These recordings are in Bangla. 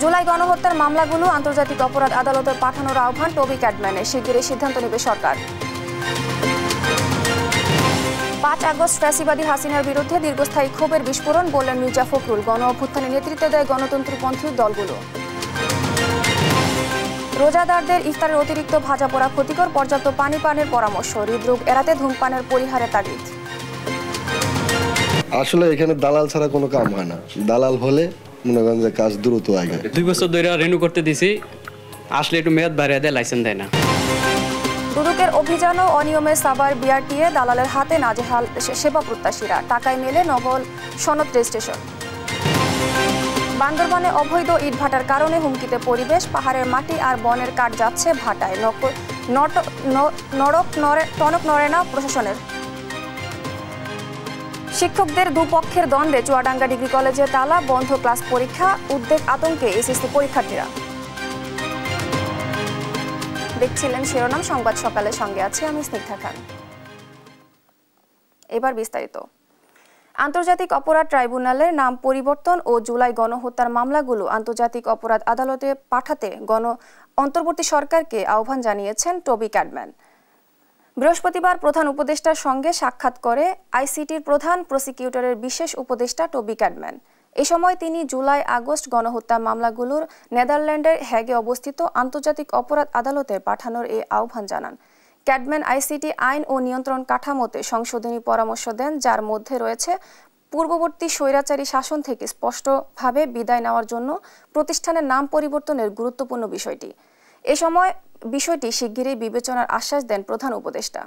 জুলাই গণহত্যার মামলাগুলো আন্তর্জাতিক অপরাধ আদালতে পাঠানোর আহ্বান টবি ক্যাডম্যানের, শিগগিরই সিদ্ধান্ত নেবে সরকার। ৫ আগস্ট ফ্যাসিবাদী হাসিনার বিরুদ্ধে দীর্ঘস্থায়ী ক্ষোভের বিস্ফোরণ, বললেন মির্জা ফখরুল। গণ অভ্যুত্থানে নেতৃত্ব দেয় গণতন্ত্রপন্থী দলগুলো। রোজাদারদের ইফতারের অতিরিক্ত ভাজা পোড়া ক্ষতিকর, পর্যাপ্ত পানি পানের পরামর্শ। হৃদরোগ এড়াতে ধূমপানের পরিহারে তাগিদ। আসলে এখানে দালাল ছাড়া কোনো কাম হয় না। দালাল হলে মনে করেন যে কাজ দ্রুত আগে। 2 বছর ধরে রেনু করতে দিছি, আসলে একটু মেয়াদ বাড়িয়ে দেয়, লাইসেন্স দেয় না। দুদকের অভিযান ও অনিয়মে সাভার বিআরটিএ, দালালের হাতে নাজেহাল সেবা প্রত্যাশীরা। টাকায় মেলে নকল সনদ রেজিস্ট্রেশন। বান্দরবানে অবৈধ ইটভাটার কারণে হুমকিতে পরিবেশ, পাহাড়ের মাটি আর বনের কাঠ যাচ্ছে ভাটায়। টনক নড়ে না প্রশাসনের। শিক্ষকদের দুপক্ষের দ্বন্দ্বে চুয়াডাঙ্গা ডিগ্রি কলেজে তালা, বন্ধ ক্লাস পরীক্ষা, উদ্বেগ আতঙ্কে এসএসসি পরীক্ষার্থীরা। দেখছিলেন শিরোনাম সংবাদ সকালের সঙ্গে আছে আমি স্নিগ্ধা খান। এবার বিস্তারিত। আন্তর্জাতিক অপরাধ ট্রাইব্যুনালের নাম পরিবর্তন ও জুলাই গণহত্যার মামলাগুলো আন্তর্জাতিক অপরাধ আদালতে পাঠাতে অন্তর্বর্তী সরকারকে আহ্বান জানিয়েছেন টবি ক্যাডম্যান। বৃহস্পতিবার প্রধান উপদেষ্টার সঙ্গে সাক্ষাৎ করে আইসিটির প্রধান প্রসিকিউটরের বিশেষ উপদেষ্টা টবি ক্যাডম্যান। এ সময় তিনি জুলাই আগস্ট গণহত্যা মামলাগুলোর নেদারল্যান্ডের হ্যাগে অবস্থিত আন্তর্জাতিক অপরাধ আদালতে পাঠানোর এই আহ্বান জানান। ক্যাডম্যান আইসিটি আইন ও নিয়ন্ত্রণ কাঠামোতে সংশোধনী পরামর্শ দেন, যার মধ্যে রয়েছে পূর্ববর্তী স্বৈরাচারী শাসন থেকে স্পষ্টভাবে বিদায় নেওয়ার জন্য প্রতিষ্ঠানের নাম পরিবর্তনের গুরুত্বপূর্ণ বিষয়টি। এ সময় বিষয়টি শিগগিরই বিবেচনার আশ্বাস দেন প্রধান উপদেষ্টা।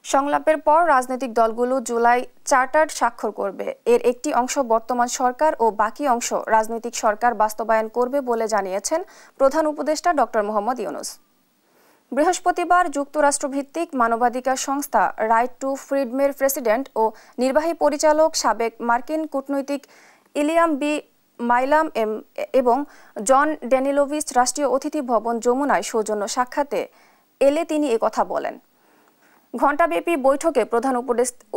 সংলাপের পর রাজনৈতিক দলগুলো জুলাই চার্টার স্বাক্ষর করবে। এর একটি অংশ বর্তমান সরকার ও বাকি অংশ রাজনৈতিক সরকার বাস্তবায়ন করবে বলে জানিয়েছেন প্রধান উপদেষ্টা ডক্টর মোহাম্মদ ইউনূস। বৃহস্পতিবার যুক্তরাষ্ট্রভিত্তিক মানবাধিকার সংস্থা রাইট টু ফ্রিডমের প্রেসিডেন্ট ও নির্বাহী পরিচালক সাবেক মার্কিন কূটনৈতিক ইলিয়াম বি মাইলাম এবং জন ড্যানিলোভিচ রাষ্ট্রীয় অতিথি ভবন যমুনায় সৌজন্য সাক্ষাতে এলে তিনি একথা বলেন। ঘণ্টাব্যাপী বৈঠকে প্রধান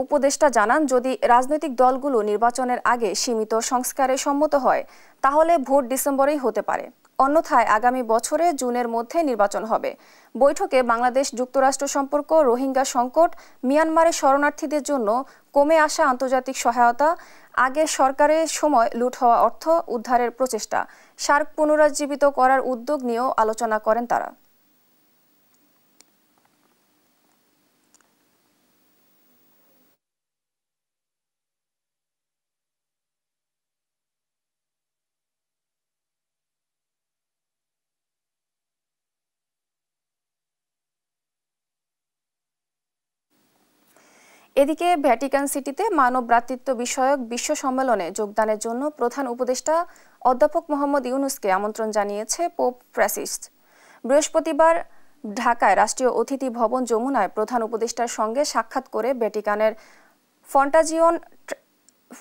উপদেষ্টা জানান, যদি রাজনৈতিক দলগুলো নির্বাচনের আগে সীমিত সংস্কারে সম্মত হয় তাহলে ভোট ডিসেম্বরেই হতে পারে, অন্যথায় আগামী বছরে জুনের মধ্যে নির্বাচন হবে। বৈঠকে বাংলাদেশ যুক্তরাষ্ট্র সম্পর্ক, রোহিঙ্গা সংকট, মিয়ানমারের শরণার্থীদের জন্য কমে আসা আন্তর্জাতিক সহায়তা, আগের সরকারের সময় লুট হওয়া অর্থ উদ্ধারের প্রচেষ্টা, সার্ক পুনরুজ্জীবিত করার উদ্যোগ নিয়েও আলোচনা করেন তারা। এদিকে ভ্যাটিকান সিটিতে মানব ভ্রাতৃত্ব বিষয়ক বিশ্ব সম্মেলনে যোগদানের জন্য প্রধান উপদেষ্টা অধ্যাপক মোহাম্মদ ইউনূসকে আমন্ত্রণ জানিয়েছে পোপ ফ্রান্সিস। বৃহস্পতিবার ঢাকায় রাষ্ট্রীয় অতিথি ভবন যমুনায় প্রধান উপদেষ্টার সঙ্গে সাক্ষাৎ করে ভ্যাটিকানের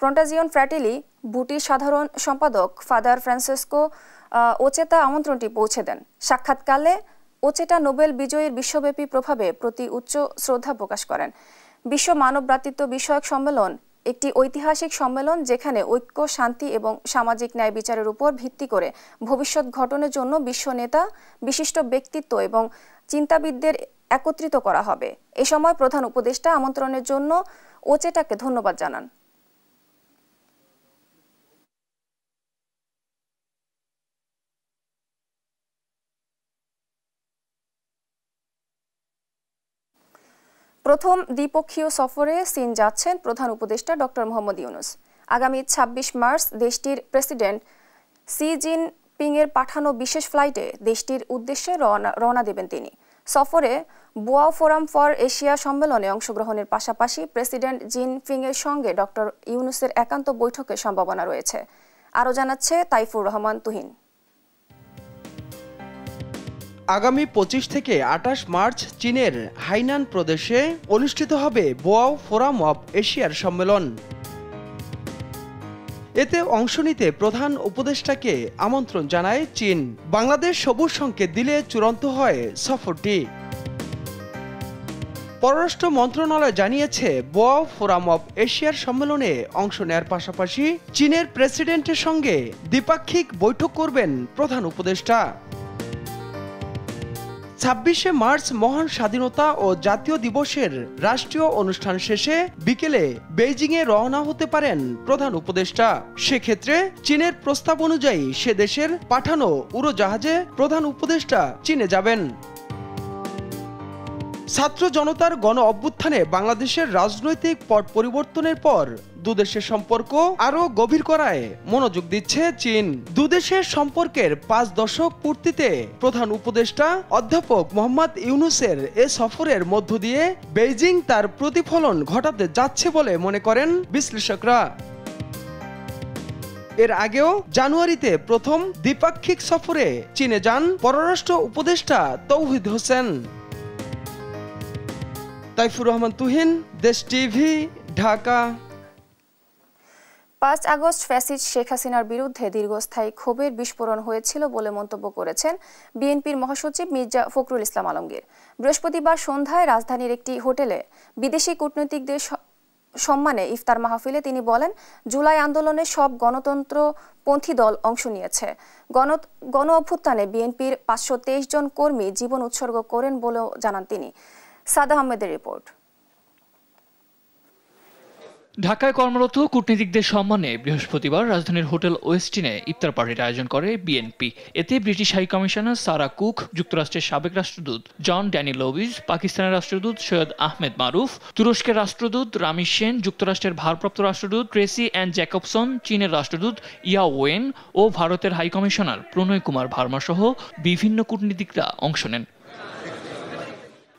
ফ্রন্টাজিওন ফ্র্যাটেলি বুটির সাধারণ সম্পাদক ফাদার ফ্রান্সেসকো ওচেতা আমন্ত্রণটি পৌঁছে দেন। সাক্ষাৎকালে ওচেটা নোবেল বিজয়ীর বিশ্বব্যাপী প্রভাবে প্রতি উচ্চ শ্রদ্ধা প্রকাশ করেন। বিশ্ব মানব ভ্রাতৃত্ব বিষয়ক সম্মেলন একটি ঐতিহাসিক সম্মেলন, যেখানে ঐক্য, শান্তি এবং সামাজিক ন্যায় বিচারের উপর ভিত্তি করে ভবিষ্যৎ গঠনের জন্য বিশ্ব নেতা, বিশিষ্ট ব্যক্তিত্ব এবং চিন্তাবিদদের একত্রিত করা হবে। এ সময় প্রধান উপদেষ্টা আমন্ত্রণের জন্য ওচেটাকে ধন্যবাদ জানান। প্রথম দ্বিপক্ষীয় সফরে চীন যাচ্ছেন প্রধান উপদেষ্টা ডক্টর মোহাম্মদ ইউনূস। আগামী ২৬ মার্চ দেশটির প্রেসিডেন্ট শি জিনপিং এর পাঠানো বিশেষ ফ্লাইটে দেশটির উদ্দেশ্যে রওনা দেবেন তিনি। সফরে বোয়া ফোরাম ফর এশিয়া সম্মেলনে অংশগ্রহণের পাশাপাশি প্রেসিডেন্ট জিনপিং এর সঙ্গে ডক্টর ইউনূসের একান্ত বৈঠকের সম্ভাবনা রয়েছে। আরও জানাচ্ছে তাইফুর রহমান তুহিন। আগামী 25 থেকে 28 মার্চ চীনের হাইনান প্রদেশে অনুষ্ঠিত হবে বোয়াও ফোরাম অব এশিয়ার সম্মেলন। এতে অংশ নিতে প্রধান উপদেষ্টাকে আমন্ত্রণ জানায় চীন। বাংলাদেশ সবুজ সংকেত দিলে চূড়ান্ত হয় সফরটি। পররাষ্ট্র মন্ত্রণালয় জানিয়েছে, বোয়াও ফোরাম অব এশিয়ার সম্মেলনে অংশ নেয়ার পাশাপাশি চীনের প্রেসিডেন্টের সঙ্গে দ্বিপাক্ষিক বৈঠক করবেন প্রধান উপদেষ্টা। 26শে মার্চ মহান স্বাধীনতা ও জাতীয় দিবসের রাষ্ট্রীয় অনুষ্ঠান শেষে বিকেলে বেইজিংয়ে রওনা হতে পারেন প্রধান উপদেষ্টা। সেক্ষেত্রে চীনের প্রস্তাব অনুযায়ী সে দেশের পাঠানো উড়োজাহাজে প্রধান উপদেষ্টা চীনে যাবেন। ছাত্র জনতার গণ অভ্যুত্থানে বাংলাদেশের রাজনৈতিক পট পরিবর্তনের পর দুদেশের সম্পর্ক আরও গভীর করায় মনোযোগ দিচ্ছে চীন। দুদেশের সম্পর্কের 5 দশক পূর্তিতে প্রধান উপদেষ্টা অধ্যাপক মোহাম্মদ ইউনূসের এ সফরের মধ্য দিয়ে বেইজিং তার প্রতিফলন ঘটাতে যাচ্ছে বলে মনে করেন বিশ্লেষকরা। এর আগেও জানুয়ারিতে প্রথম দ্বিপাক্ষিক সফরে চীনে যান পররাষ্ট্র উপদেষ্টা তৌহিদ হোসেন। তাইফুর রহমান তুহিন, দেশ TV, Dhaka. 5 August fascist Sheikh হাসিনার বিরুদ্ধে দীর্ঘস্থায়ী ক্ষোভের বিস্ফোরণ হয়েছিল বলে মন্তব্য করেছেন বিএনপির মহাসচিব মির্জা ফখরুল ইসলাম আলমগীর। বৃহস্পতিবার সন্ধ্যায় রাজধানীর একটি হোটেলে বিদেশি কূটনীতিকদের সম্মানে ইফতার মাহফিলে তিনি বলেন, জুলাই আন্দোলনে সব গণতন্ত্রপন্থী দল অংশ নিয়েছে। গণ অভ্যুত্থানে বিএনপির 523 জন কর্মী জীবন উৎসর্গ করেন বলেও জানান তিনি। সাদ আহমেদের রিপোর্ট। ঢাকায় কর্মরত কূটনীতিকদের সম্মানে বৃহস্পতিবার রাজধানীর হোটেল ওয়েস্টিনে ইফতার পার্টির আয়োজন করে বিএনপি। এতে British high commissioner Sarah Cook, যুক্তরাষ্ট্রের সাবেক রাষ্ট্রদূত জন ড্যানি লোভিজ, পাকিস্তানের রাষ্ট্রদূত সৈয়দ আহমেদ মারুফ, তুরস্কের রাষ্ট্রদূত রামিজ সেন, যুক্তরাষ্ট্রের ভারপ্রাপ্ত রাষ্ট্রদূত ট্রেসি অ্যান্ড জ্যাকবসন, চীনের রাষ্ট্রদূত ইয়া ওয়েন ও ভারতের হাই কমিশনার প্রণয় কুমার ভার্মা সহ বিভিন্ন কূটনীতিকরা অংশ নেন।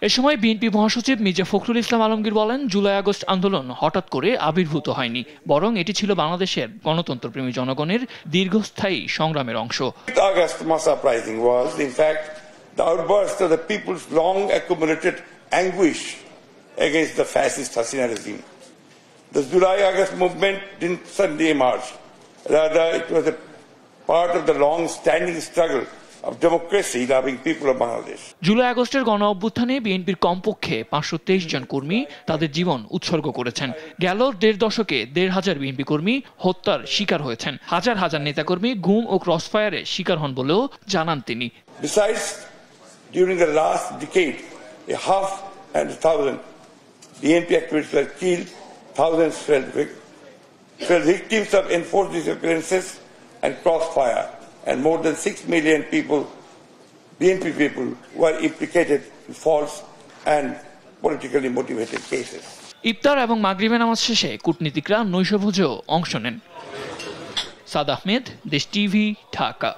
এ সময় বিএনপি মহাসচিব মির্জা ফখরুল ইসলাম আলমগীর বলেন, জুলাই আগস্ট আন্দোলন হঠাৎ করে আবির্ভূত হয়নি, বরং এটি ছিল বাংলাদেশের গণতন্ত্রপ্রেমী জনগণের দীর্ঘস্থায়ী সংগ্রামের অংশ। August most uprising was, in fact, the outburst of the people's long accumulated anguish against the fascist Hasina regime. The July-August movement didn't suddenly emerge. Rather, it was a part of the long-standing struggle of democracy-loving people of Bangladesh. July আগস্টের গণ অভ্যুত্থানে বিএনপির কমপক্ষে 523 জন কর্মী তাদের জীবন উৎসর্গ করেছেন। গেল 1.5 দশকে 1,500 বিএনপি কর্মী হত্যার শিকার হয়েছেন। হাজার হাজার নেতাকর্মী গুম ও ক্রসফায়ারে শিকার হন বলেও জানান তিনি। Besides, during the last decade, 1,500 BNP activists were killed, thousands fell victims of enforced disappearances and crossfire, and more than 6 million people, BNP people, were implicated in false and politically motivated cases. ইফতার এবং মাগরিবের নামাজ শেষে কূটনীতিকরা নৈশভোজেও অংশ নেন। সাদ আহমেদ, দেশ টিভি, ঢাকা।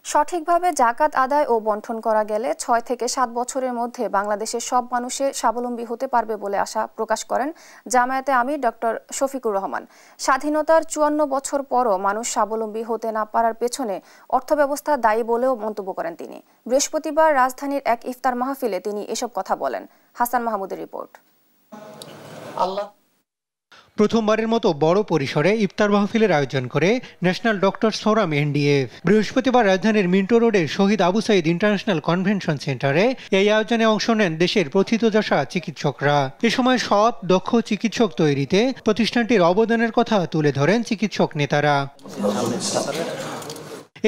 সঠিকভাবে জাকাত আদায় ও বন্টন করা গেলে 6 থেকে 7 বছরের মধ্যে বাংলাদেশের সব মানুষের স্বাবলম্বী হতে পারবে বলে আশা প্রকাশ করেন জামায়াতে আমির ডক্টর শফিকুর রহমান। স্বাধীনতার 54 বছর পরও মানুষ স্বাবলম্বী হতে না পারার পেছনে অর্থব্যবস্থা দায়ী বলেও মন্তব্য করেন তিনি। বৃহস্পতিবার রাজধানীর এক ইফতার মাহফিলে তিনি এসব কথা বলেন। হাসান মাহমুদের রিপোর্ট। প্রথমবারের মতো বড় পরিসরে ইফতার মাহফিলের আয়োজন করে ন্যাশনাল ডক্টরস ফোরাম এনডিএফ। বৃহস্পতিবার রাজধানীর মিন্টো রোডের শহীদ আবু সাইদ ইন্টারন্যাশনাল কনভেনশন সেন্টারে এই আয়োজনে অংশ নেন দেশের প্রথিতযশা চিকিৎসকরা। এ সময় সৎ দক্ষ চিকিৎসক তৈরিতে প্রতিষ্ঠানটির অবদানের কথা তুলে ধরেন চিকিৎসক নেতারা।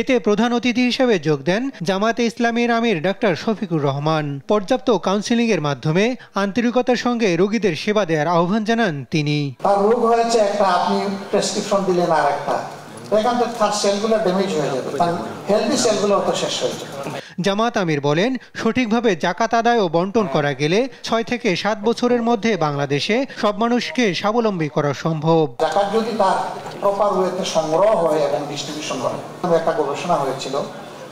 এতে প্রধান অতিথি হিসেবে যোগ দেন জামায়াতে ইসলামীর আমির ডাক্তার শফিকুর রহমান। পর্যাপ্ত কাউন্সিলিং এর মাধ্যমে আন্তরিকতার সঙ্গে রোগীদের সেবা দেওয়ার আহ্বান জানান তিনি। তার রোগ হয়েছে একটা, আপনি প্রেসক্রিপশন দিলেন আর একটা, এখান থেকে তার সেলগুলো ড্যামেজ হয়ে যাবে, তার হেলদি সেলগুলো তো শেষ হয়ে যাবে। জামাত আমির বলেন, সঠিকভাবে জাকাত আদায় ও বন্টন করা গেলে 6 থেকে 7 বছরের মধ্যে বাংলাদেশে সব মানুষকে স্বাবলম্বী করা সম্ভব। জাকাত যদি তার প্রপার ওয়েতে সংগ্রহ হয় এবং ডিস্ট্রিবিউশন হয়, একটা গবেষণা হয়েছিল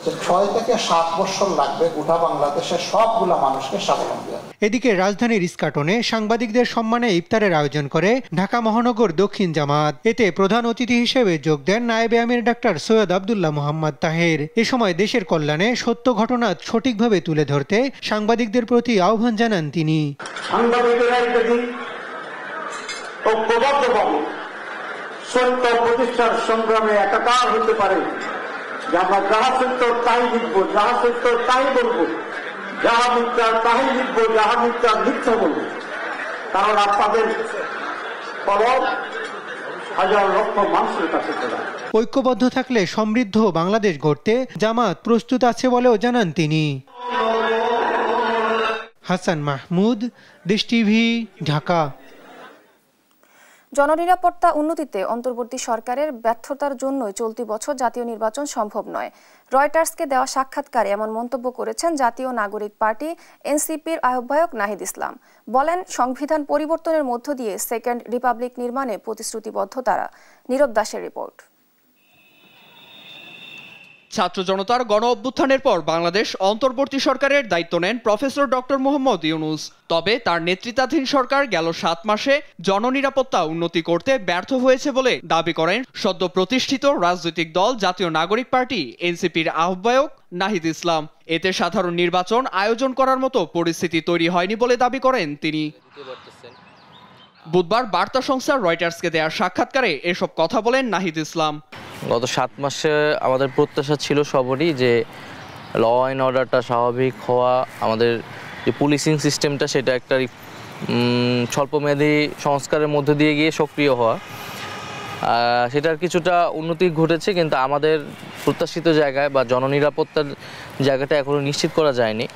যে 6 থেকে 7 বছর লাগবে গোটা বাংলাদেশের সবগুলা মানুষকে স্বাবলম্বী। এদিকে রাজধানীর ইস্কাটনে সাংবাদিকদের সম্মানে ইফতারের আয়োজন করে ঢাকা মহানগর দক্ষিণ জামাত। এতে প্রধান অতিথি হিসেবে যোগ দেন নায়েবে আমির ডাক্তার সৈয়দ আব্দুল্লাহ মোহাম্মদ তাহের। এ সময় দেশের কল্যাণে সত্য ঘটনা সঠিকভাবে তুলে ধরতে সাংবাদিকদের প্রতি আহ্বান জানান তিনি। সাংবাদিকেরা যদি ঐক্যবদ্ধভাবে সত্য প্রতিষ্ঠার সংগ্রামে একাকার হতে পারে, যে আমরা যাহা সত্য তাই লিখবো, যাহা সত্য তাই বলবো, যাহা মিথ্যা তাই লিখবো, যাহা মিথ্যা মিথ্যা বলবো, কারণ আপনাদের ফলক হাজার লক্ষ মানুষের কাছে চলে। ঐক্যবদ্ধ থাকলে সমৃদ্ধ বাংলাদেশ গড়তে জামাত প্রস্তুত আছে বলেও জানান তিনি। হাসান মাহমুদ, দেশ টিভি, ঢাকা। জননিরাপত্তা উন্নতিতে অন্তর্বর্তী সরকারের ব্যর্থতার জন্যই চলতি বছর জাতীয় নির্বাচন সম্ভব নয়। রয়টার্সকে দেওয়া সাক্ষাৎকারে এমন মন্তব্য করেছেন জাতীয় নাগরিক পার্টি এনসিপির আহ্বায়ক নাহিদ ইসলাম। বলেন, সংবিধান পরিবর্তনের মধ্য দিয়ে সেকেন্ড রিপাবলিক নির্মাণে প্রতিশ্রুতিবদ্ধ তারা। নীরব দাসের রিপোর্ট। ছাত্র জনতার গণ অভ্যুত্থানের পর বাংলাদেশ অন্তর্বর্তী সরকারের দায়িত্ব নেন প্রফেসর ডক্টর মোহাম্মদ ইউনূস। তবে তার নেতৃত্বাধীন সরকার গেল 7 মাসে জননিরাপত্তা উন্নতি করতে ব্যর্থ হয়েছে বলে দাবি করেন সদ্য প্রতিষ্ঠিত রাজনৈতিক দল জাতীয় নাগরিক পার্টি এনসিপির আহ্বায়ক নাহিদ ইসলাম। এতে সাধারণ নির্বাচন আয়োজন করার মতো পরিস্থিতি তৈরি হয়নি বলে দাবি করেন তিনি। বুধবার বার্তা সংস্থা রয়টার্সকে দেওয়া সাক্ষাৎকারে এসব কথা বলেন নাহিদ ইসলাম। গত 7 মাসে আমাদের প্রত্যাশা ছিল সবারই যে ল অ্যান্ড অর্ডারটা স্বাভাবিক হওয়া, আমাদের যে পুলিশিং সিস্টেমটা সেটা একটা স্বল্পমেয়াদী সংস্কারের মধ্যে দিয়ে গিয়ে সক্রিয় হওয়া, সেটার কিছুটা উন্নতি ঘটেছে, কিন্তু আমাদের প্রত্যাশিত জায়গায় বা জননিরাপত্তার জায়গাটা এখনও নিশ্চিত করা যায়নি।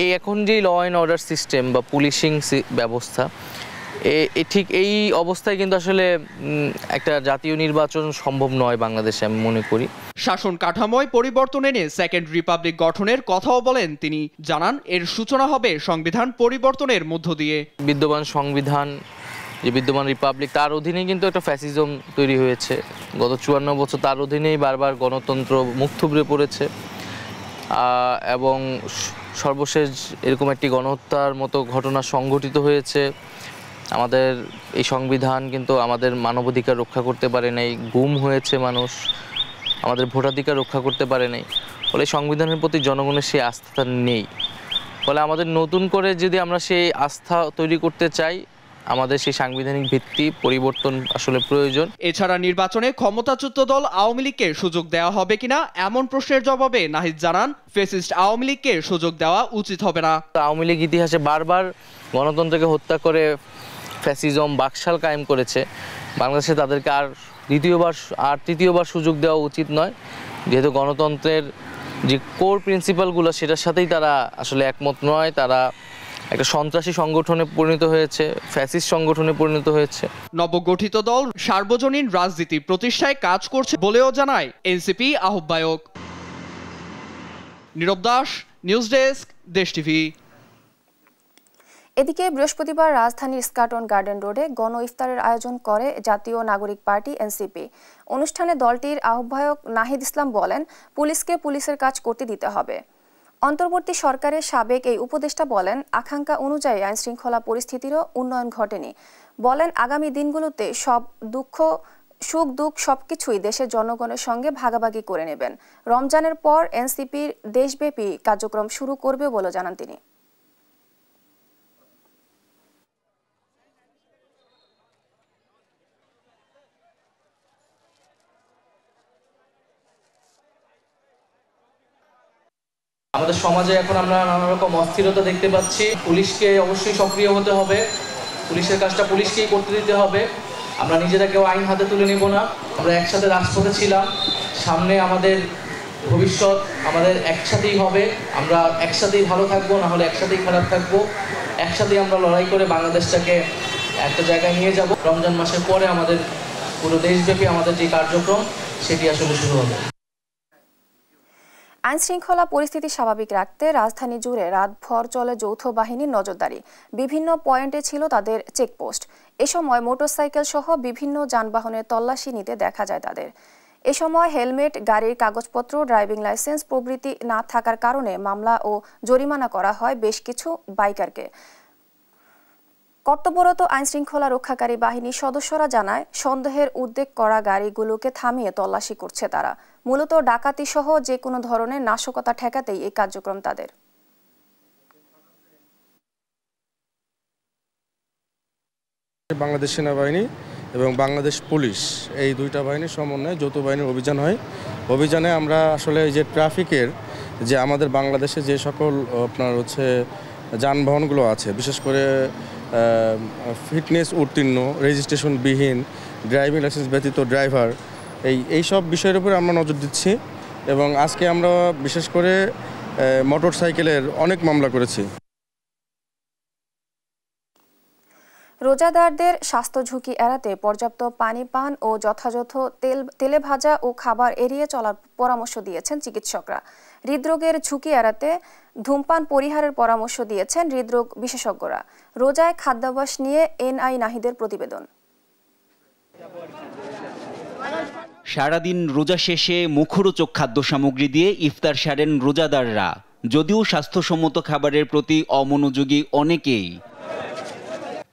এই এখন যে ল অ্যান্ড অর্ডার সিস্টেম বা পুলিশিং ব্যবস্থা, ঠিক এই অবস্থায় কিন্তু আসলে একটা জাতীয় নির্বাচন সম্ভব নয় বাংলাদেশে, আমি মনে করি। শাসন কাঠামোয় পরিবর্তন এনে সেকেন্ড রিপাবলিক গঠনের কথাও বলেন তিনি। জানান, এর সূচনা হবে সংবিধান পরিবর্তনের মধ্য দিয়ে। বিদ্যমান সংবিধান, যে বিদ্যমান রিপাবলিক, তার অধীনেই কিন্তু একটা ফ্যাসিজম তৈরি হয়েছে। গত 54 বছর তার অধীনেই বারবার গণতন্ত্র মুখ থুবড়ে পড়েছে, এবং সর্বশেষ এরকম একটি গণহত্যার মতো ঘটনা সংঘটিত হয়েছে। আমাদের এই সংবিধান কিন্তু আমাদের মানবাধিকার রক্ষা করতে পারে নাই, গুম হয়েছে মানুষ, আমাদের ভোটাধিকার রক্ষা করতে পারে নাই। ফলে সংবিধানের প্রতি জনগণের সেই আস্থা নেই। ফলে আমাদের নতুন করে যদি আমরা সেই আস্থা তৈরি করতে চাই, আমাদের সেই সাংবিধানিক ভিত্তি পরিবর্তন আসলে প্রয়োজন। এছাড়া নির্বাচনে ক্ষমতাচ্যুত দল আওয়ামী লীগকে সুযোগ দেওয়া হবে কিনা এমন প্রশ্নের জবাবে নাহিদ জানান, ফ্যাসিস্ট আওয়ামী লীগকে সুযোগ দেওয়া উচিত হবে না। আওয়ামী লীগ ইতিহাসে বারবার গণতন্ত্রকে হত্যা করে ফ্যাসিজম বাকশাল কায়েম করেছে। বাংলাদেশে তাদেরকে আর তৃতীয়বার সুযোগ দেওয়া উচিত নয়, যেহেতু গণতন্ত্রের যে কোর প্রিন্সিপালগুলো সেটার সাথেই তারা আসলে একমত নয়। তারা একটা সন্ত্রাসী সংগঠনে পরিণত হয়েছে, ফ্যাসিস্ট সংগঠনে পরিণত হয়েছে। নবগঠিত দল সার্বজনীন রাজনীতি প্রতিষ্ঠায় কাজ করছে বলেও জানায় এনসিপি আহ্বায়ক। নীরব দাস, নিউজ ডেস্ক, দেশ টিভি। এদিকে বৃহস্পতিবার রাজধানীর স্কাটন গার্ডেন রোডে গণ ইফতারের আয়োজন করে জাতীয় নাগরিক পার্টি এনসিপি। অনুষ্ঠানে দলটির আহ্বায়ক নাহিদ ইসলাম বলেন, পুলিশকে পুলিশের কাজ করতে দিতে হবে। অন্তর্বর্তী সরকারের সাবেক এই উপদেষ্টা বলেন, আকাঙ্ক্ষা অনুযায়ী আইনশৃঙ্খলা পরিস্থিতিরও উন্নয়ন ঘটেনি। বলেন, আগামী দিনগুলোতে সুখ দুঃখ সবকিছুই দেশের জনগণের সঙ্গে ভাগাভাগি করে নেবেন। রমজানের পর এনসিপির দেশব্যাপী কার্যক্রম শুরু করবে বলে জানান তিনি। আমাদের সমাজে এখন আমরা নানা রকম অস্থিরতা দেখতে পাচ্ছি। পুলিশকে অবশ্যই সক্রিয় হতে হবে, পুলিশের কাজটা পুলিশকেই করতে দিতে হবে। আমরা নিজেরা কেউ আইন হাতে তুলে নেব না। আমরা একসাথে রাজপথে ছিলাম, সামনে আমাদের ভবিষ্যৎ আমাদের একসাথেই হবে। আমরা একসাথেই ভালো থাকবো, না হলে একসাথেই খারাপ থাকবো। একসাথেই আমরা লড়াই করে বাংলাদেশটাকে একটা জায়গায় নিয়ে যাব। রমজান মাসের পরে আমাদের পুরো দেশব্যাপী আমাদের যে কার্যক্রম সেটি আসলে শুরু হবে। আইন শৃঙ্খলা পরিস্থিতি স্বাভাবিক রাখতে রাজধানী জুড়ে রাতভর চলে যৌথ বাহিনীর নজরদারি। বিভিন্ন পয়েন্টে ছিল তাদের চেকপোস্ট। এ সময় মোটরসাইকেল সহ বিভিন্ন যানবাহনের তল্লাশি নিতে দেখা যায় তাদের। এ সময় হেলমেট, গাড়ির কাগজপত্র, ড্রাইভিং লাইসেন্স প্রভৃতি না থাকার কারণে মামলা ও জরিমানা করা হয় বেশ কিছু বাইকারকে। কর্তব্যরত আইনশৃঙ্খলা রক্ষাকারী বাহিনীর সদস্যরা জানায়, সন্দেহের উদ্বেগ করা গাড়িগুলোকে থামিয়ে তল্লাশি করছে তারা। মূলত ডাকাতি সহ যে কোনো ধরনের নাশকতা ঠেকাতেই এই কার্যক্রম তাদের। বাংলাদেশ সেনাবাহিনী এবং বাংলাদেশ পুলিশ এই দুইটা বাহিনীর সমন্বয়ে যৌথ বাহিনীর অভিযান হয়। অভিযানে আমরা আসলে এই যে ট্রাফিকের যে আমাদের বাংলাদেশে যে সকল আপনার যানবাহনগুলো আছে, বিশেষ করে ফিটনেস উত্তীর্ণ, রেজিস্ট্রেশনবিহীন, ড্রাইভিং লাইসেন্স ব্যতীত ড্রাইভার, এই সব বিষয়ের উপরে আমরা নজর দিচ্ছি। এবং আজকে আমরা বিশেষ করে মোটর সাইকেলের অনেক মামলা করেছি। রোজাদারদের স্বাস্থ্য ঝুঁকি এড়াতে পর্যাপ্ত পানি পান ও যথাযথ তেলে ভাজা ও খাবার এড়িয়ে চলার পরামর্শ দিয়েছেন চিকিৎসকরা। হৃদরোগের ঝুঁকি এড়াতে ধূমপান পরিহারের পরামর্শ দিয়েছেন হৃদরোগ বিশেষজ্ঞরা। রোজায় খাদ্যাভ্যাস নিয়ে এনআই নাহিদের প্রতিবেদন। সারাদিন রোজা শেষে মুখরোচক খাদ্য সামগ্রী দিয়ে ইফতার সারেন রোজাদাররা। যদিও স্বাস্থ্যসম্মত খাবারের প্রতি অমনোযোগী অনেকেই।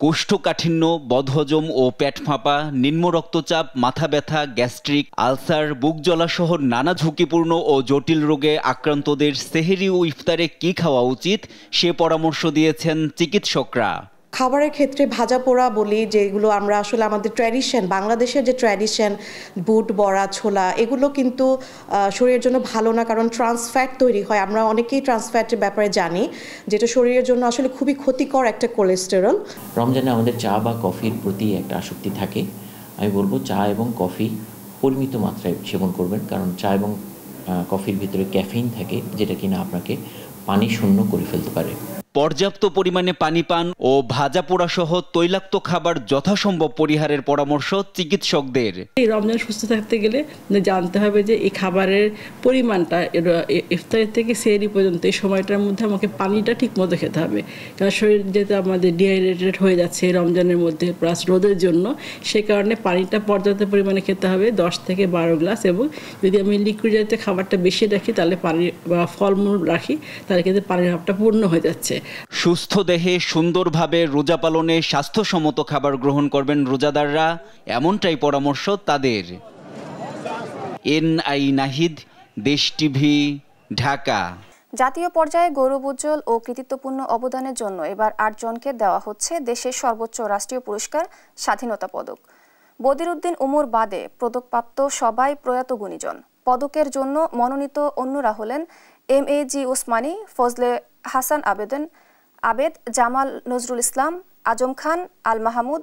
কোষ্ঠকাঠিন্য, বদহজম ও পেট ফাঁপা, নিম্ন রক্তচাপ, মাথা ব্যথা, গ্যাস্ট্রিক, আলসার, বুক জ্বলাসহ নানা ঝুঁকিপূর্ণ ও জটিল রোগে আক্রান্তদের সেহরি ও ইফতারে কি খাওয়া উচিত সে পরামর্শ দিয়েছেন চিকিৎসকরা। খাবারের ক্ষেত্রে ভাজা পোড়া বলি, যেগুলো আমরা আসলে আমাদের ট্র্যাডিশন, বাংলাদেশের যে ট্র্যাডিশন, বুট, বড়া, ছোলা, এগুলো কিন্তু শরীরের জন্য ভালো না, কারণ ট্রান্সফ্যাট তৈরি হয়। আমরা অনেকেই ট্রান্সফ্যাটের ব্যাপারে জানি, যেটা শরীরের জন্য আসলে খুবই ক্ষতিকর একটা কোলেস্টেরল। রমজানে আমাদের চা বা কফির প্রতি একটা আসক্তি থাকে। আমি বলবো চা এবং কফি পরিমিত মাত্রায় সেবন করবেন, কারণ চা এবং কফির ভিতরে ক্যাফেইন থাকে, যেটা কিনা আপনাকে পানি শূন্য করে ফেলতে পারে। পর্যাপ্ত পরিমাণে পানি পান ও ভাজা পোড়া সহ তৈলাক্ত খাবার যথাসম্ভব পরিহারের পরামর্শ চিকিৎসকদের। এই রমজান সুস্থ থাকতে গেলে জানতে হবে যে এই খাবারের পরিমাণটা ইফতার থেকে সেহরি পর্যন্ত এই সময়টার মধ্যে আমাকে পানিটা ঠিক মতো খেতে হবে, কারণ শরীর যেহেতু আমাদের ডিহাইড্রেটেড হয়ে যাচ্ছে রমজানের মধ্যে প্লাস রোদের জন্য, সে কারণে পানিটা পর্যাপ্ত পরিমাণে খেতে হবে, 10 থেকে 12 গ্লাস। এবং যদি আমি লিকুইড জাতীয় খাবারটা বেশি রাখি, তাহলে পানি বা ফলমূল রাখি, তাহলে কিন্তু পানির ভাবটা পূর্ণ হয়ে যাচ্ছে। সুস্থ দেহে সুন্দরভাবে রোজা পালনে স্বাস্থ্যসম্মত খাবার গ্রহণ করবেন রোজাদাররা, এমনটাই পরামর্শ তাদের। এনআই নাহিদ, দেশ টিভি, ঢাকা। জাতীয় পর্যায়ে গৌরবোজ্জ্বল ও কৃতিত্বপূর্ণ অবদানের জন্য এবার 8 জনকে দেওয়া হচ্ছে দেশের সর্বোচ্চ রাষ্ট্রীয় পুরস্কার স্বাধীনতা পদক। বদিরউদ্দিন উমর বাদে পদকপ্রাপ্ত সবাই প্রয়াত গুণীজন। পদকের জন্য মনোনীত অন্যরা হলেন এমএজি ওসমানী, ফজলে হাসান আবেদ, জামাল নজরুল ইসলাম, আজম খান, আল মাহমুদ,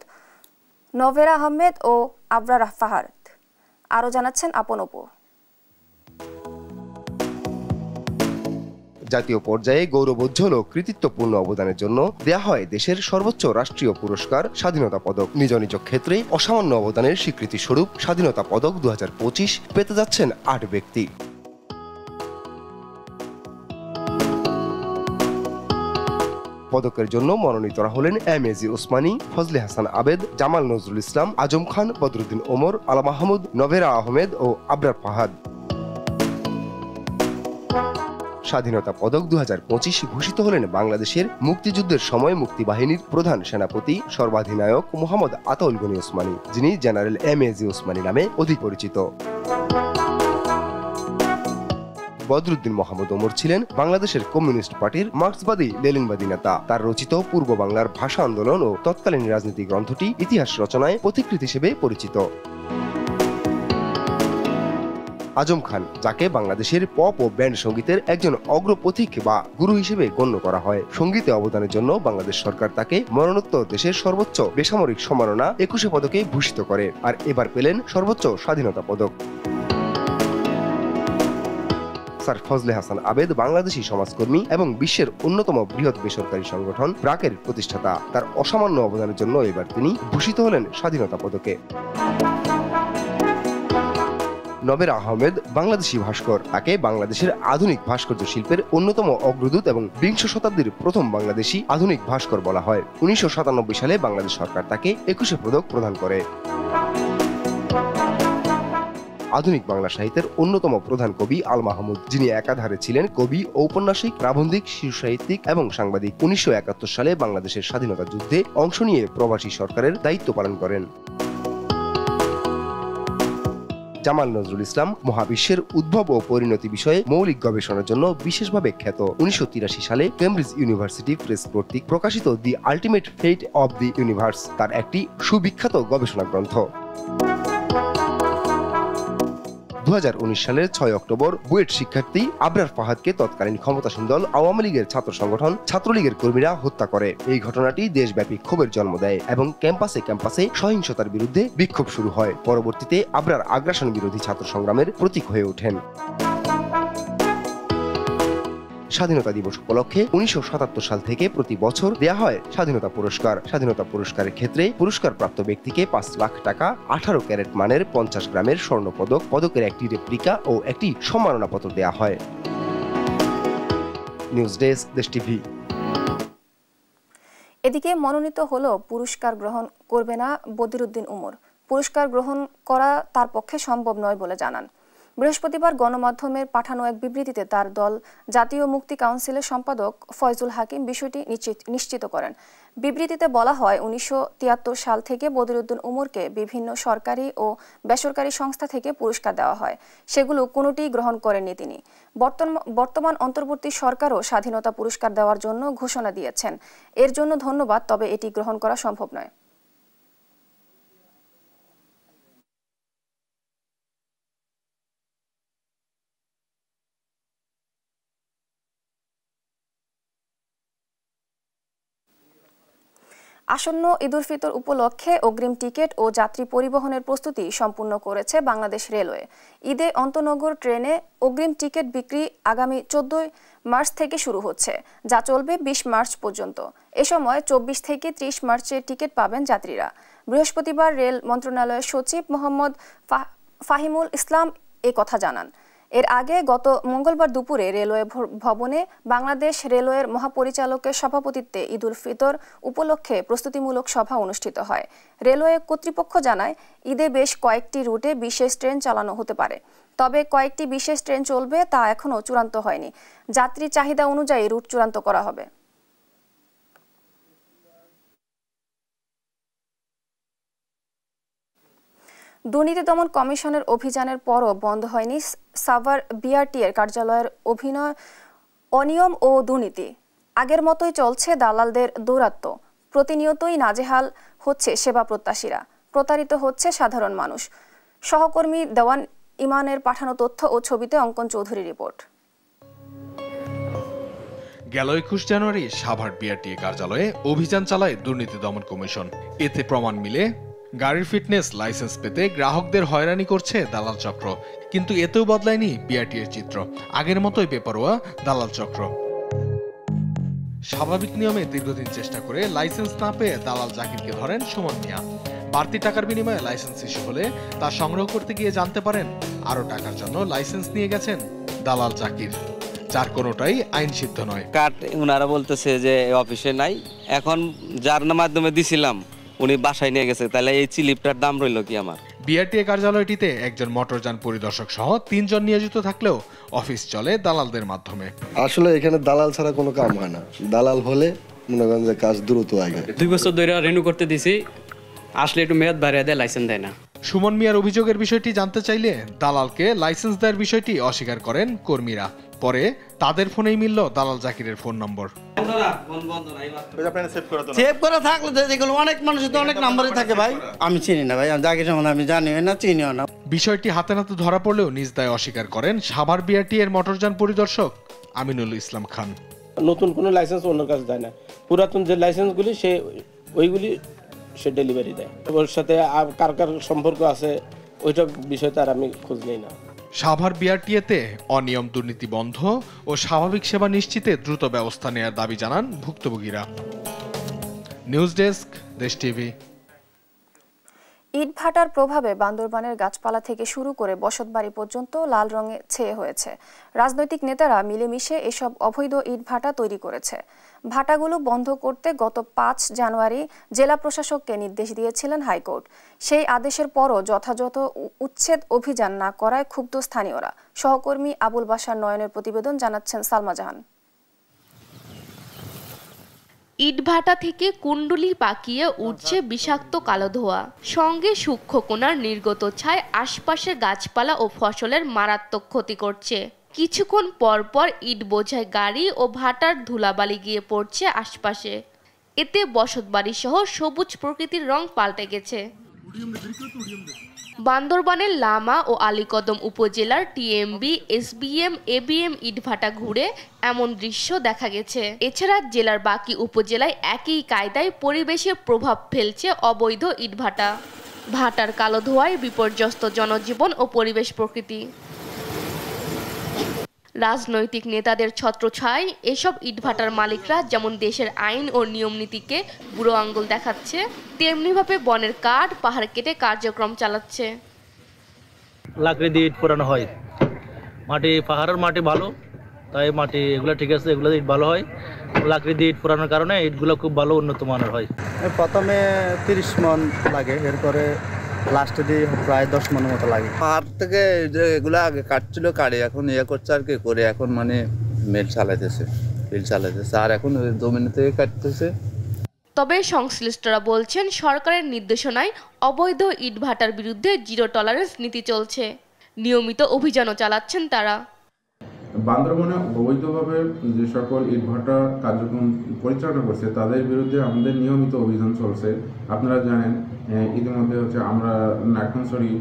নভেরা আহমেদ ও আবরার ফাহাদ। আরও জানাচ্ছেন আপন অপু। জাতীয় পর্যায়ে গৌরবোজ্জ্বল ও কৃতিত্বপূর্ণ অবদানের জন্য দেয়া হয় দেশের সর্বোচ্চ রাষ্ট্রীয় পুরস্কার স্বাধীনতা পদক। নিজ নিজ ক্ষেত্রে অসামান্য অবদানের স্বীকৃতি স্বরূপ স্বাধীনতা পদক 2025 পেতে যাচ্ছেন 8 ব্যক্তি। পদকের জন্য মনোনীতরা হলেন এমএজি ওসমানী, ফজলে হাসান আবেদ, জামাল নজরুল ইসলাম, আজম খান, বদরুদ্দিন ওমর, আল মাহমুদ, নভেরা আহমেদ ও আবরার ফাহাদ। স্বাধীনতা পদক 2025 ভূষিত হলেন বাংলাদেশের মুক্তিযুদ্ধের সময় মুক্তিবাহিনীর প্রধান সেনাপতি সর্বাধিনায়ক মোহাম্মদ আতাউল গনি ওসমানী, যিনি জেনারেল এমএজি ওসমানী নামে অধিক পরিচিত। বদরুদ্দিন মোহাম্মদ ওমর ছিলেন বাংলাদেশের কমিউনিস্ট পার্টির মার্ক্সবাদী লেনিনবাদী নেতা। তার রচিত পূর্ব বাংলার ভাষা আন্দোলন ও তৎকালীন রাজনীতি গ্রন্থটি ইতিহাস রচনায় পথিকৃৎ হিসেবে পরিচিত। আজম খান, যাকে বাংলাদেশের পপ ও ব্যান্ড সঙ্গীতের একজন অগ্রপথিক বা গুরু হিসেবে গণ্য করা হয়। সঙ্গীতে অবদানের জন্য বাংলাদেশ সরকার তাকে মরণোত্তর দেশের সর্বোচ্চ বেসামরিক সম্মাননা 21 পদকে ভূষিত করে, আর এবার পেলেন সর্বোচ্চ স্বাধীনতা পদক। স্যার ফজলে হাসান আবেদ বাংলাদেশী সমাজকর্মী এবং বিশ্বের অন্যতম বৃহৎ বেসরকারি সংগঠন ব্রাকের প্রতিষ্ঠাতা। তার অসামান্য অবদানের জন্য এবার তিনি ভূষিত হলেন স্বাধীনতা পদকে। নভেরা আহমেদ বাংলাদেশী ভাস্কর, তাকে বাংলাদেশের আধুনিক ভাস্কর্য শিল্পের অন্যতম অগ্রদূত এবং 20 শতাব্দীর প্রথম বাংলাদেশী আধুনিক ভাস্কর বলা হয়। 1997 সালে বাংলাদেশ সরকার তাকে 21 পদক প্রদান করে। আধুনিক বাংলা সাহিত্যের অন্যতম প্রধান কবি আল মাহমুদ, যিনি একাধারে ছিলেন কবি, ঔপন্যাসিক, প্রাবন্ধিক, শিশু সাহিত্যিক এবং সাংবাদিক। 1971 সালে বাংলাদেশের স্বাধীনতা যুদ্ধে অংশ নিয়ে প্রবাসী সরকারের দায়িত্ব পালন করেন। জামাল নজরুল ইসলাম মহাবিশ্বের উদ্ভব ও পরিণতি বিষয়ে মৌলিক গবেষণার জন্য বিশেষভাবে খ্যাত। 1983 সালে কেমব্রিজ ইউনিভার্সিটি প্রেস কর্তৃক প্রকাশিত the ultimate fate of the universe তার একটি সুবিখ্যাত গবেষণা গ্রন্থ। 2019 সালের 6 অক্টোবর বুয়েট শিক্ষার্থী আবরার ফাহাদকে তৎকালীন ক্ষমতাসীন দল আওয়ামী লীগের ছাত্র সংগঠন ছাত্রলীগের কর্মীরা হত্যা করে। এই ঘটনাটি দেশব্যাপী ক্ষোভের জন্ম দেয় এবং ক্যাম্পাসে ক্যাম্পাসে সহিংসতার বিরুদ্ধে বিক্ষোভ শুরু হয়। পরবর্তীতে আবরার আগ্রাসন বিরোধী ছাত্র সংগ্রামের প্রতীক হয়ে ওঠেন। স্বাধীনতা দিবস উপলক্ষে 1977 সাল থেকে প্রতি বছর দেয়া হয় স্বাধীনতা পুরস্কার। স্বাধীনতা পুরস্কারের ক্ষেত্রে পুরস্কারপ্রাপ্ত ব্যক্তিকে 5 লাখ টাকা, 18 ক্যারেট মানের 50 গ্রামের স্বর্ণপদক, পদকের একটি রেপ্লিকা ও একটি সম্মাননাপত্র দেয়া হয়। নিউজ ডেস্ক, দেশ টিভি। এদিকে মনোনীত হলো পুরস্কার গ্রহণ করবে না বদিরউদ্দিন উমর। পুরস্কার গ্রহণ করা তার পক্ষে সম্ভব নয় বলে জানান। বৃহস্পতিবার গণমাধ্যমের পাঠানো এক বিবৃতিতে তার দল জাতীয় মুক্তি কাউন্সিলের সম্পাদক ফয়জুল হাকিম বিষয়টি নিশ্চিত করেন। বিবৃতিতে বলা হয়, 1973 সাল থেকে বদিরউদ্দিন উমরকে বিভিন্ন সরকারি ও বেসরকারি সংস্থা থেকে পুরস্কার দেওয়া হয়, সেগুলো কোনোটিই গ্রহণ করেননি তিনি। বর্তমান অন্তর্বর্তী সরকারও স্বাধীনতা পুরস্কার দেওয়ার জন্য ঘোষণা দিয়েছেন। এর জন্য ধন্যবাদ, তবে এটি গ্রহণ করা সম্ভব নয়। আসন্ন ঈদ উল ফিতর উপলক্ষে অগ্রিম টিকিট ও যাত্রী পরিবহনের প্রস্তুতি সম্পূর্ণ করেছে বাংলাদেশ রেলওয়ে। ঈদে অন্তনগর ট্রেনে অগ্রিম টিকিট বিক্রি আগামী 14 মার্চ থেকে শুরু হচ্ছে, যা চলবে 20 মার্চ পর্যন্ত। এ সময় 24 থেকে 30 মার্চের টিকিট পাবেন যাত্রীরা। বৃহস্পতিবার রেল মন্ত্রণালয়ের সচিব মোহাম্মদ ফাহিমুল ইসলাম এ কথা জানান। এর আগে গত মঙ্গলবার দুপুরে রেলওয়ে ভবনে বাংলাদেশ রেলওয়ের মহাপরিচালকের সভাপতিত্বে ঈদ উল ফিতর উপলক্ষে প্রস্তুতিমূলক সভা অনুষ্ঠিত হয়। রেলওয়ে কর্তৃপক্ষ জানায়, ঈদে বেশ কয়েকটি রুটে বিশেষ ট্রেন চালানো হতে পারে, তবে কয়েকটি বিশেষ ট্রেন চলবে তা এখনও চূড়ান্ত হয়নি। যাত্রী চাহিদা অনুযায়ী রুট চূড়ান্ত করা হবে। দুর্নীতি দমন কমিশনের অভিযানের পরও বন্ধ হয়নি সাভার বিআরটিএর কার্যালয়ের অনিয়ম ও দুর্নীতি। আগের মতোই চলছে দালালদের দৌরাত্ম্য। প্রতিনিয়তই নাজেহাল হচ্ছে সেবা প্রত্যাশীরা, প্রতারিত হচ্ছে সাধারণ মানুষ। সহকর্মী দেওয়ান ইমানের পাঠানো তথ্য ও ছবিতে অঙ্কন চৌধুরী রিপোর্ট। গেল 21 জানুয়ারি সাভার বিআরটিএ কার্যালয়ে অভিযান চালায় দুর্নীতি দমন কমিশন। এতে প্রমাণ মিলে গাড়ির ফিটনেস লাইসেন্স পেতে গ্রাহকদের হয়রানি করছে দালাল চক্র। কিন্তু এতেও বদলায়নি বিআরটিএর চিত্র, আগের মতোই বেপরোয়া দালাল চক্র। স্বাভাবিক নিয়মে দীর্ঘদিন চেষ্টা করে লাইসেন্স না পেয়ে দালাল জাকিরকে ধরেন সুমন মিয়া। বাড়তি টাকার বিনিময়ে লাইসেন্স ইস্যু হলে তা সংগ্রহ করতে গিয়ে জানতে পারেন আরও টাকার জন্য লাইসেন্স নিয়ে গেছেন দালাল জাকির, যার কোনোটাই আইন সিদ্ধ নয়। কার্ড ওনারা বলতেছে যে অফিসে নাই, এখন যার মাধ্যমে দিছিলাম উনি বাসায় নিয়ে গেছে, তাহলে এই চিলিপটার দাম রইল কি আমার? বিআরটিএ কার্যালয়টিতে একজন মোটরযান পরিদর্শক সহ 3 জন নিয়োজিত থাকলেও অফিস চলে দালালদের মাধ্যমে। আসলে এখানে দালাল ছাড়া কোনো কাম হয় না। দালাল হলে মনে করেন যে কাজ দ্রুত আগে। 2 বছর ধরে রিনিউ করতে দিছি, আসলে একটু মেয়াদ বাড়িয়ে দেয়, লাইসেন্স দেয় না। সুমন মিয়ার অভিযোগের বিষয়টি জানতে চাইলে দালালকে লাইসেন্স দেওয়ার বিষয়টি অস্বীকার করেন কর্মীরা। পরে তাদের ফোনেই মিলল দালাল জাকিরের ফোন নম্বর। সেভ করা থাকলে যেগুলো অনেক মানুষের তো অনেক নাম্বারই থাকে ভাই, আমি চিনি না ভাই, জাকির সম্বন্ধে আমি জানিও না, চিনিও না। বিষয়টি হাতে নাতে ধরা পড়লেও নিজ দায় অস্বীকার করেন সাভার বিআরটিএর মোটরযান পরিদর্শক আমিনুল ইসলাম খান। নতুন কোনো লাইসেন্স অন্যের কাছে দেয় না, পুরাতন যে লাইসেন্সগুলি ওইগুলি সে ডেলিভারি দেয়। ওর সাথে কার কার সম্পর্ক আছে ওইটা বিষয়টা আর আমি খোঁজ নেই না। সাভার বিআরটিএতে অনিয়ম দুর্নীতি বন্ধ ও স্বাভাবিক সেবা নিশ্চিতে দ্রুত ব্যবস্থা নেওয়ার দাবি জানান ভুক্তভোগীরা। নিউজ ডেস্ক, দেশ টিভি। ইটভাটার প্রভাবে বান্দরবানের গাছপালা থেকে শুরু করে বসতবাড়ি পর্যন্ত লাল রঙে ছেয়ে হয়েছে। রাজনৈতিক নেতারা মিলেমিশে এসব অবৈধ ইটভাটা তৈরি করেছে। ভাটাগুলো বন্ধ করতে গত 5 জানুয়ারি জেলা প্রশাসককে নির্দেশ দিয়েছিলেন হাইকোর্ট। সেই আদেশের পরও যথাযথ উচ্ছেদ অভিযান না করায় ক্ষুব্ধ স্থানীয়রা। সহকর্মী আবুল বাশার নয়নের প্রতিবেদন জানাচ্ছেন সালমা জাহান। ইটভাটা থেকে কুণ্ডুলি পাকিয়ে উঠছে বিষাক্ত কালো ধোঁয়া, সঙ্গে সূক্ষ্ম কোণার নির্গত ছাই আশপাশের গাছপালা ও ফসলের মারাত্মক ক্ষতি করছে। কিছুক্ষণ পর পর ইট বোঝাই গাড়ি ও ভাটার ধুলাবালি গিয়ে পড়ছে আশপাশে। এতে বসতবাড়ি সহ সবুজ প্রকৃতির রং পাল্টে গেছে। বান্দরবানের লামা ও আলীকদম উপজেলার টিএমবি, এসবিএম, এবিএম ইটভাটা ঘুরে এমন দৃশ্য দেখা গেছে। এছাড়া জেলার বাকি উপজেলায় একই কায়দায় পরিবেশে প্রভাব ফেলছে অবৈধ ইটভাটা। ভাটার কালো ধোঁয়ায় বিপর্যস্ত জনজীবন ও পরিবেশ প্রকৃতি। রাজনৈতিক নেতাদের ছত্রছায়ায় এসব ইটভাটার মালিকরা যেমন দেশের আইন ও নিয়ম নীতিকে বুড়ো আঙ্গুল দেখাচ্ছে, তেমনিভাবে বনের কাঠ পাহাড় কেটে কার্যক্রম চালাচ্ছে। লাকড়ি দিয়ে ইট পোড়ানো হয়, মাটি পাহাড়ের মাটি ভালো, তাই মাটি এগুলো ঠিক আছে, এগুলো ইট ভালো হয়। লাকড়ি দিয়ে ইট পোড়ানোর কারণে ইটগুলো খুব ভালো উন্নত মানের হয়। প্রথমে 30 মন লাগে, এরপরে লাস্টে দিয়ে প্রায় 10 মনের মতো লাগে। পাহাড় থেকে যে এগুলো আগে কাটছিল, কাটে এখন ইয়ে করছে আর কি করে, এখন মানে মিল চালাইতেছে আর এখন জমিন থেকে কাটতেছে। তবে সংশ্লিষ্টরা বলছেন সরকারের নির্দেশনায় অবৈধ ইটভাটার বিরুদ্ধে জিরো টলারেন্স নীতি চলছে। নিয়মিত অভিযানও চালাচ্ছেন তারা। বান্দরবনে অবৈধভাবে যে সকল ইটভাটা কার্যক্রম পরিচালনা করছে তাদের বিরুদ্ধে আমাদের নিয়মিত অভিযান চলছে। আপনারা জানেন ইতিমধ্যে আমরা নাগখানছড়ি,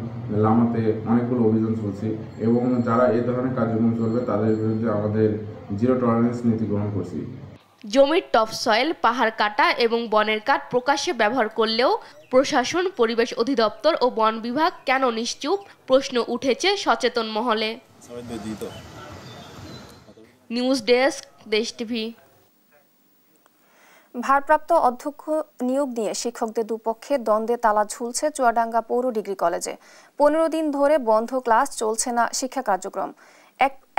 লামাতে অনেকগুলো অভিযান চলছে এবং যারা এই ধরনের কার্যক্রম চলবে তাদের বিরুদ্ধে আমাদের জিরো টলারেন্স নীতি গ্রহণ করছি। জমির টপ সয়েল, পাহাড় কাটা এবং বনের কাঠ প্রকাশ্যে ব্যবহার করলেও প্রশাসন, পরিবেশ অধিদপ্তর ও বন বিভাগ কেন নিশ্চুপ, প্রশ্ন উঠেছে সচেতন মহলে। নিউজ ডেস্ক, দেশ টিভি। ভারপ্রাপ্ত অধ্যক্ষ নিয়োগ নিয়ে শিক্ষকদের দুপক্ষে দ্বন্দ্বে তালা ঝুলছে চুয়াডাঙ্গা পৌর ডিগ্রি কলেজে। 15 দিন ধরে বন্ধ ক্লাস, চলছে না শিক্ষা কার্যক্রম।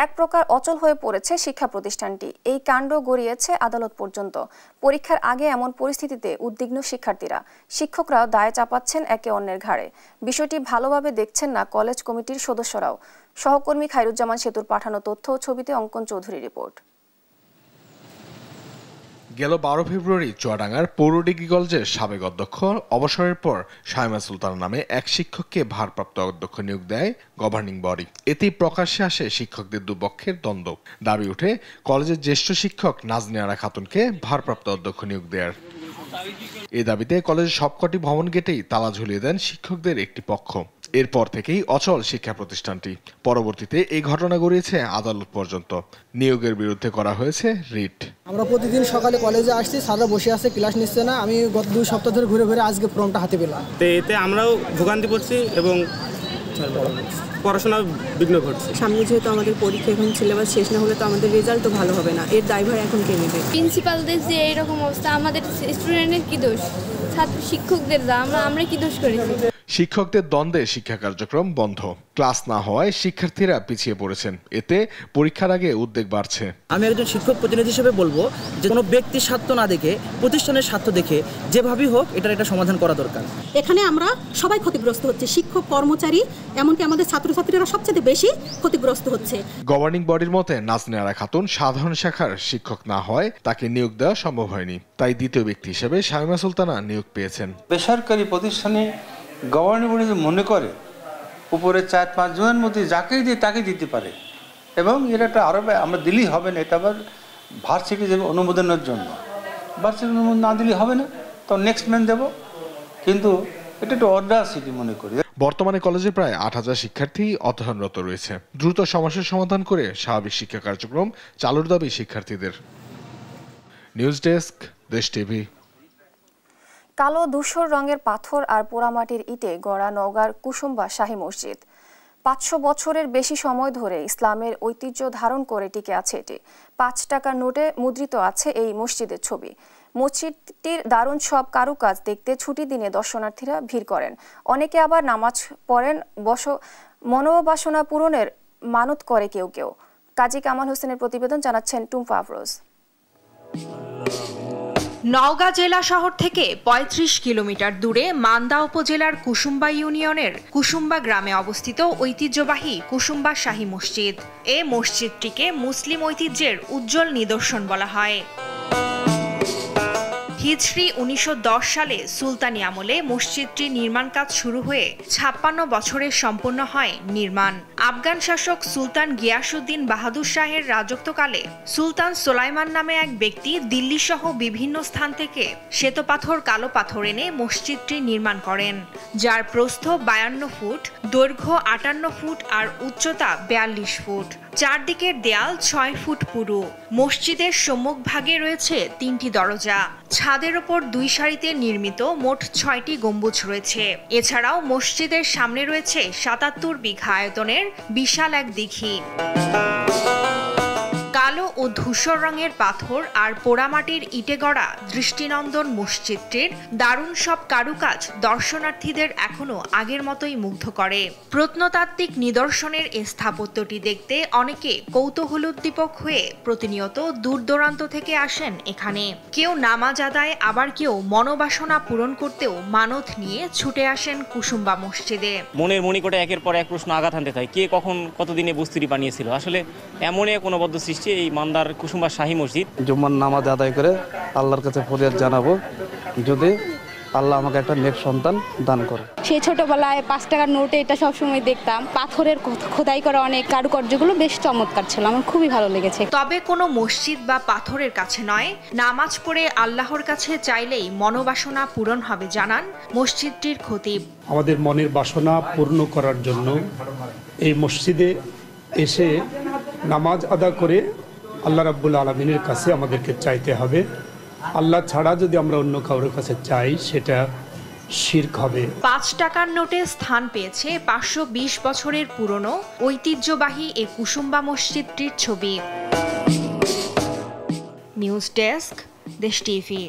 এক প্রকার অচল হয়ে পড়েছে শিক্ষা প্রতিষ্ঠানটি। এই কাণ্ড গড়িয়েছে আদালত পর্যন্ত। পরীক্ষার আগে এমন পরিস্থিতিতে উদ্বিগ্ন শিক্ষার্থীরা, শিক্ষকরাও দায় চাপাচ্ছেন একে অন্যের ঘাড়ে। বিষয়টি ভালোভাবে দেখছেন না কলেজ কমিটির সদস্যরাও। সহকর্মী খায়রুজ্জামান সেতুর পাঠানো তথ্য ও ছবিতে অঙ্কন চৌধুরী রিপোর্ট। গেল 12 ফেব্রুয়ারি চুয়াডাঙ্গার পৌর ডিগ্রি কলেজের সাবেক অধ্যক্ষ অবসরের পর শাইমা সুলতান নামে এক শিক্ষককে ভারপ্রাপ্ত অধ্যক্ষ নিয়োগ দেয় গভর্নিং বডি। এতেই প্রকাশ্যে আসে শিক্ষকদের দুপক্ষের দ্বন্দ্ব। দাবি ওঠে কলেজের জ্যেষ্ঠ শিক্ষক নাজনীন আরা খাতুনকে ভারপ্রাপ্ত অধ্যক্ষ নিয়োগ দেয়ার। এই দাবিতে কলেজের সবকটি ভবন গেটেই তালা ঝুলিয়ে দেন শিক্ষকদের একটি পক্ষ। এরপর থেকেই অচল শিক্ষা প্রতিষ্ঠানটি। পরবর্তীতে এই ঘটনা গড়িয়েছে আদালত পর্যন্ত। নিয়োগের বিরুদ্ধে করা হয়েছে রিট। আমরা প্রতিদিন সকালে কলেজে আসছি, স্যাররা বসে আছে, ক্লাস নিচ্ছে না। আমি গত 2 সপ্তাহ ধরে ঘুরে ঘুরে আজকে ফর্মটা হাতে পেলাম। এতে আমরাও ভোগান্তি পড়ছি এবং পড়াশোনা বিঘ্ন ঘটছে। সামনে যেহেতু আমাদের পরীক্ষা, এখন সিলেবাস শেষ না হলে তো আমাদের রেজাল্ট তো ভালো হবে না। এর দায়ভার এখন কে নেবে? প্রিন্সিপালদের যে এরকম অবস্থা, আমাদের স্টুডেন্টের কি দোষ? ছাত্র শিক্ষকদের আমরা কি দোষ করেছি? শিক্ষকদের দ্বন্দ্বে শিক্ষা কার্যক্রম বন্ধ। ক্লাস না হওয়ায় শিক্ষার্থীরা পিছিয়ে পড়েছেন। এতে পরীক্ষার আগে উদ্বেগ বাড়ছে। আমি একজন শিক্ষক প্রতিনিধি হিসেবে বলবো যে কোনো ব্যক্তির স্বার্থ না দেখে, প্রতিষ্ঠানের স্বার্থ দেখে যেভাবেই হোক এটার একটা সমাধান করা দরকার। এখানে আমরা সবাই ক্ষতিগ্রস্ত হচ্ছে, শিক্ষক, কর্মচারী, এমনকি আমাদের ছাত্রছাত্রীরা সবচেয়ে বেশি ক্ষতিগ্রস্ত হচ্ছে। গভর্নিং বডির মতে নাজনীন আরা খাতুন সাধারণ শাখার শিক্ষক না হয় তাকে নিয়োগ দেওয়া সম্ভব হয়নি। তাই দ্বিতীয় ব্যক্তি হিসেবে শাইমা সুলতানা নিয়োগ পেয়েছেন। বেসরকারি প্রতিষ্ঠানে গভর্নিং বডি মনে করে উপরে 4-5 জনের মধ্যে যাকেই দিয়ে তাকে দিতে পারে এবং এর একটা আরো আমরা দিলেই হবে না, এটা আবার ভার্সিটি দেবে অনুমোদনের জন্য। ভার্সিটি অনুমোদন না দিলেই হবে না, তো নেক্সট ম্যান দেব, কিন্তু এটা একটা অর্ডার সিটি মনে করি। বর্তমানে কলেজে প্রায় 8000 শিক্ষার্থী অধ্যয়নরত রয়েছে। দ্রুত সমস্যার সমাধান করে স্বাভাবিক শিক্ষা কার্যক্রম চালুর দাবি শিক্ষার্থীদের। নিউজ ডেস্ক, দেশ টিভি। কালো ধূসর রঙের পাথর আর পোড়ামাটির ইটে গড়া নওগাঁর কুসুম্বা শাহী মসজিদ। 500 বছরের বেশি সময় ধরে ইসলামের ঐতিহ্য ধারণ করে টিকে আছে এটি। 5 টাকার নোটে মুদ্রিত আছে এই মসজিদের ছবি। মসজিদটির দারুণ সব কারুকাজ দেখতে ছুটির দিনে দর্শনার্থীরা ভিড় করেন। অনেকে আবার নামাজ পড়েন, মনোবাসনা পূরণের মানত করে কেউ কেউ। কাজী কামাল হোসেনের প্রতিবেদন জানাচ্ছেন টুম্পা আফরোজ। নওগাঁ জেলা শহর থেকে ৩৫ কিলোমিটার দূরে মান্দা উপজেলার কুসুম্বা ইউনিয়নের কুসুম্বা গ্রামে অবস্থিত ঐতিহ্যবাহী কুসুম্বা শাহী মসজিদ। এ মসজিদটিকে মুসলিম ঐতিহ্যের উজ্জ্বল নিদর্শন বলা হয়। হিজরি ১৯১০ সালে সুলতানি আমলে মসজিদটির নির্মাণ কাজ শুরু হয়ে ৫৬ বছরে সম্পন্ন হয় নির্মাণ। আফগান শাসক সুলতান গিয়াসউদ্দিন বাহাদুর শাহের রাজত্বকালে সুলতান সোলাইমান নামে এক ব্যক্তি দিল্লি সহ বিভিন্ন স্থান থেকে শ্বেতপাথর কালো পাথর এনে মসজিদটি নির্মাণ করেন, যার প্রস্থ ৫২ ফুট, দৈর্ঘ্য ৫৮ ফুট আর উচ্চতা ৪২ ফুট। চারদিকের দেয়াল ৬ ফুট পুরু। মসজিদের সম্মুখভাগে রয়েছে ৩টি দরজা। ছাদের ওপর ২ সারিতে নির্মিত মোট ৬টি গম্বুজ রয়েছে। এছাড়াও মসজিদের সামনে রয়েছে ৭৭ বিঘা আয়তনের বিশাল এক দিঘি। কালো ও ধূসর রঙের পাথর আর পোড়ামাটির ইটে গড়া দৃষ্টিনন্দন মসজিদটির দারুণ সব কারুকাজ দর্শনার্থীদের এখনো আগের মতোই মুগ্ধ করে। প্রত্নতাত্ত্বিক নিদর্শনের এই স্থাপত্যটি দেখতে অনেকে কৌতূহলোদ্দীপক হয়ে প্রতিনিয়ত দূর দূরান্ত থেকে আসেন এখানে। কেউ নামাজ আদায়, আবার কেউ মনোবাসনা পূরণ করতেও মানত নিয়ে ছুটে আসেন কুসুম্বা মসজিদে। মনের মণিকোটে একের পর এক প্রশ্ন আঘাত হানতে থাকে, কে কখন কতদিনে বস্তিটি বানিয়েছিল। আসলে এমন এক অনবদ্য সৃষ্টি এই মান্দার কুসুম্বা শাহী মসজিদ। জুম্মার নামাজ আদায় করে আল্লাহর কাছে ফরিয়াদ জানাবো, যদি আল্লাহ আমাকে একটা নেক সন্তান দান করে। সেই ছোটবেলায় ৫ টাকার নোটে এটা সবসময় দেখতাম। পাথরের খোদাই করা অনেক কারুকার্যগুলো বেশ চমৎকার ছিল, আমার খুবই ভালো লেগেছে। তবে কোনো মসজিদ বা পাথরের কাছে নয়, নামাজ পড়ে আল্লাহর কাছে চাইলেই মনোবাসনা পূরণ হবে জানান মসজিদটির খতিব। আমাদের মনের বাসনা পূর্ণ করার জন্য এই মসজিদে এসে নামাজ আদা করে আল্লাহ রাব্বুল আলামিনের কাছে আমাদেরকে চাইতে হবে। আল্লাহ ছাড়া যদি আমরা অন্য কারোর কাছে চাই সেটা শিরক হবে। ৫ টাকার নোটে স্থান পেয়েছে ৫২০ বছরের পুরনো ঐতিহ্যবাহী এই কুসুম্বা মসজিদটির ছবি। নিউজ ডেস্ক, দেশ টিভি।